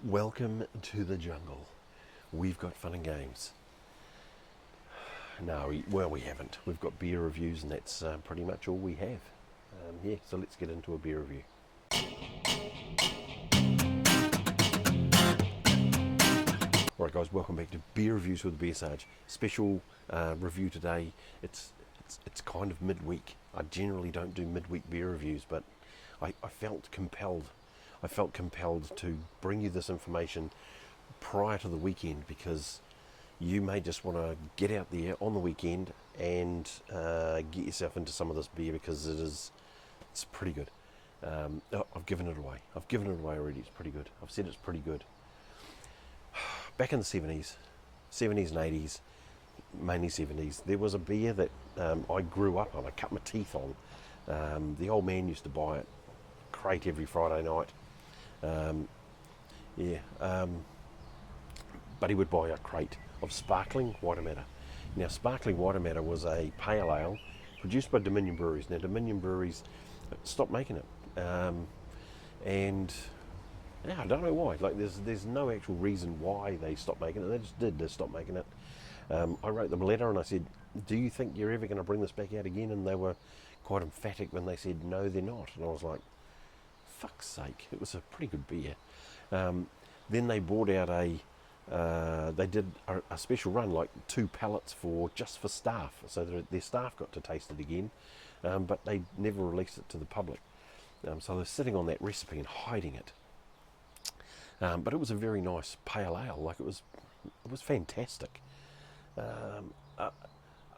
Welcome to the jungle. We've got fun and games. No, we haven't. We've got beer reviews, and that's pretty much all we have. So let's get into a beer review. Alright, guys, welcome back to Beer Reviews with BeerSarge. Special review today. It's kind of midweek. I generally don't do midweek beer reviews, but I felt compelled. I felt compelled to bring you this information prior to the weekend, because you may just want to get out there on the weekend and get yourself into some of this beer, because it's pretty good. I've given it away. I've given it away already. It's pretty good. I've said it's pretty good. Back in the 70s and 80s, mainly 70s, there was a beer that I grew up on. I cut my teeth on. The old man used to buy it, crate every Friday night. But he would buy a crate of sparkling Watermatter. Now, sparkling Watermatter was a pale ale produced by Dominion Breweries. Now, Dominion Breweries stopped making it, and I don't know why. Like, there's no actual reason why they stopped making it. They just did. They stopped making it. I wrote them a letter and I said, "Do you think you're ever going to bring this back out again?" And they were quite emphatic when they said, "No, they're not." And I was like, "Fuck's sake!" It was a pretty good beer. Then they brought out they did a special run, like 2 pallets just for staff, so that their staff got to taste it again, but they never released it to the public. So they're sitting on that recipe and hiding it. But it was a very nice pale ale. Like, it was fantastic. A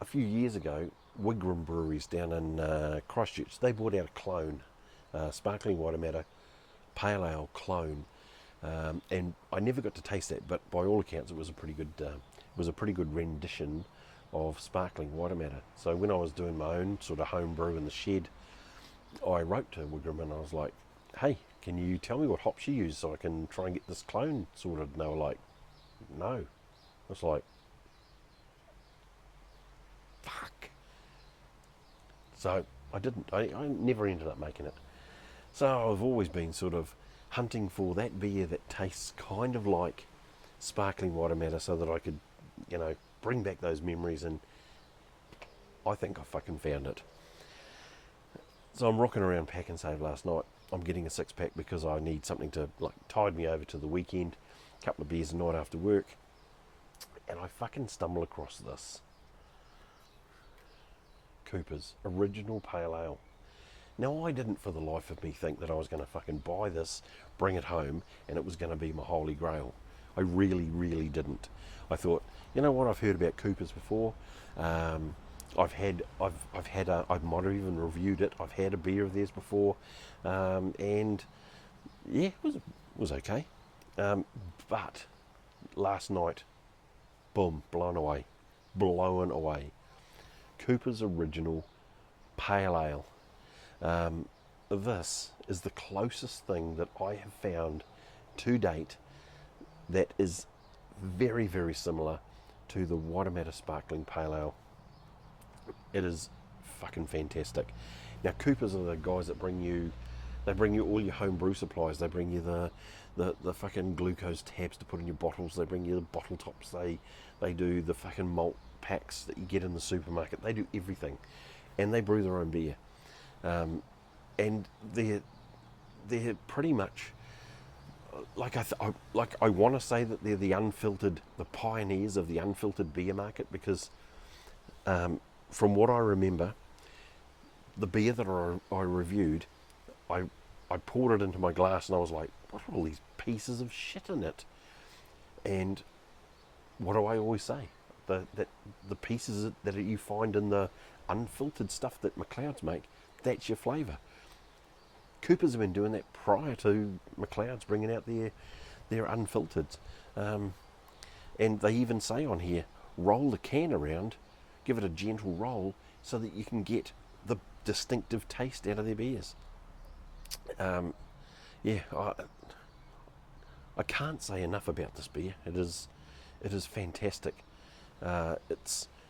few years ago, Wigram Breweries down in Christchurch, they brought out a clone, sparkling Watermatter pale ale clone, and I never got to taste that, but by all accounts, it was a pretty good rendition of sparkling Watermatter. So when I was doing my own sort of home brew in the shed, I wrote to Wigram and I was like, "Hey, can you tell me what hops you use so I can try and get this clone sorted?" And they were like, "No." I was like, fuck. So I didn't. I never ended up making it. So I've always been sort of hunting for that beer that tastes kind of like sparkling Watermatter, so that I could, bring back those memories, and I think I fucking found it. So I'm rocking around Pack and Save last night. I'm getting a 6-pack because I need something to tide me over to the weekend. A couple of beers a night after work. And I fucking stumble across this Cooper's Original Pale Ale. Now, I didn't for the life of me think that I was going to fucking buy this, bring it home, and it was going to be my holy grail. I really, really didn't. I thought, you know what, I've heard about Cooper's before. I might have even reviewed it. I've had a beer of theirs before, and yeah, it was okay. But last night, boom, blown away. Cooper's Original Pale Ale. This is the closest thing that I have found to date that is very, very similar to the Watermatter Sparkling Pale Ale. It is fucking fantastic. Now, Coopers are the guys that bring you all your home brew supplies. They bring you the fucking glucose tabs to put in your bottles. They bring you the bottle tops. They do the fucking malt packs that you get in the supermarket. They do everything, and they brew their own beer. And they're pretty much I want to say that they're the pioneers of the unfiltered beer market, because from what I remember, the beer that I reviewed, I poured it into my glass and I was like, what are all these pieces of shit in it? And what do I always say? That the pieces that you find in the unfiltered stuff that McLeod's make, that's your flavour. Coopers have been doing that prior to McLeod's bringing out their unfiltered. And they even say on here, roll the can around, give it a gentle roll, so that you can get the distinctive taste out of their beers. I can't say enough about this beer. It is fantastic.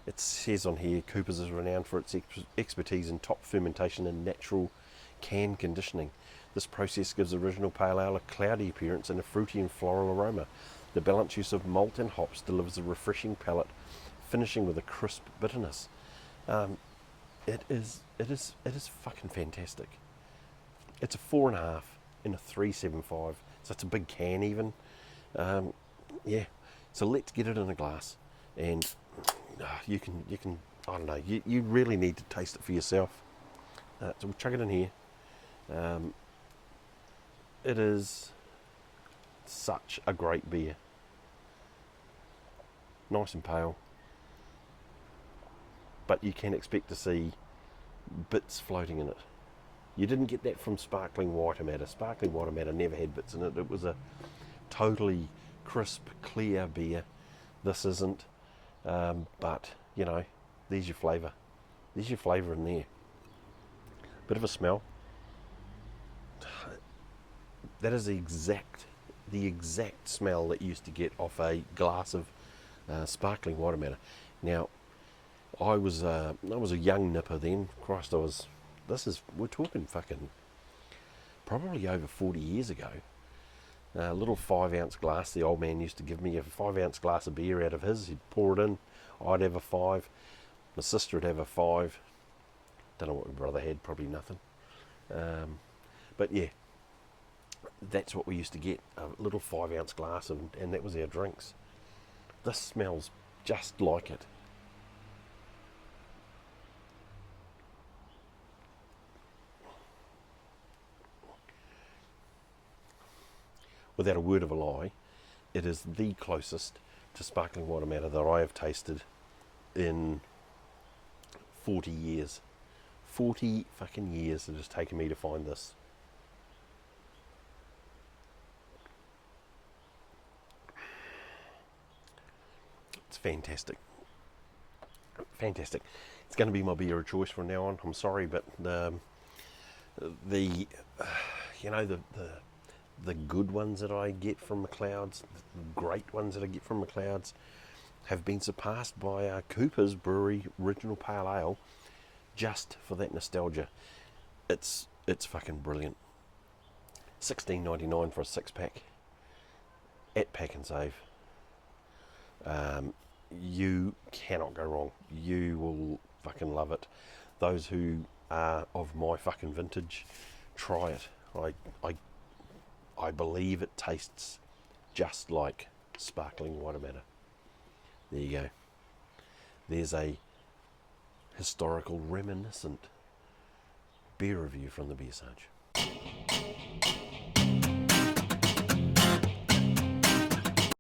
It says on here, Coopers is renowned for its expertise in top fermentation and natural can conditioning. This process gives the original pale ale a cloudy appearance and a fruity and floral aroma. The balanced use of malt and hops delivers a refreshing palate, finishing with a crisp bitterness. It is fucking fantastic. It's a 4.5 in a 375, so it's a big can even. Yeah, so let's get it in a glass, and you can I don't know. You really need to taste it for yourself. So we'll chuck it in here. It is such a great beer. Nice and pale, but you can expect to see bits floating in it. You didn't get that from Sparkling Watermatter. Sparkling Watermatter never had bits in it. It was a totally crisp, clear beer. This isn't, but you know, there's your flavour. There's your flavour in there. Bit of a smell. That is the exact smell that you used to get off a glass of Sparkling Watermatter. Now, I was a young nipper then. Christ, we're talking fucking probably over 40 years ago. A little 5-ounce glass the old man used to give me, a 5-ounce glass of beer out of his. He'd pour it in. I'd have a 5. My sister would have a 5. Don't know what my brother had, probably nothing. But yeah, that's what we used to get, a little 5-ounce glass, and that was our drinks. This smells just like it. Without a word of a lie, it is the closest to Sparkling Watermatter that I have tasted in 40 years. 40 fucking years it has taken me to find this. It's fantastic. Fantastic. It's going to be my beer of choice from now on. I'm sorry, but the good ones that I get from McLeod's, the great ones that I get from McLeod's, have been surpassed by Cooper's Brewery Original Pale Ale, just for that nostalgia. It's fucking brilliant. $16.99 for a 6-pack at Pack and Save. You cannot go wrong. You will fucking love it. Those who are of my fucking vintage, try it. I believe it tastes just like Sparkling Watermatter. There you go. There's a historical reminiscent beer review from the BeerSarge.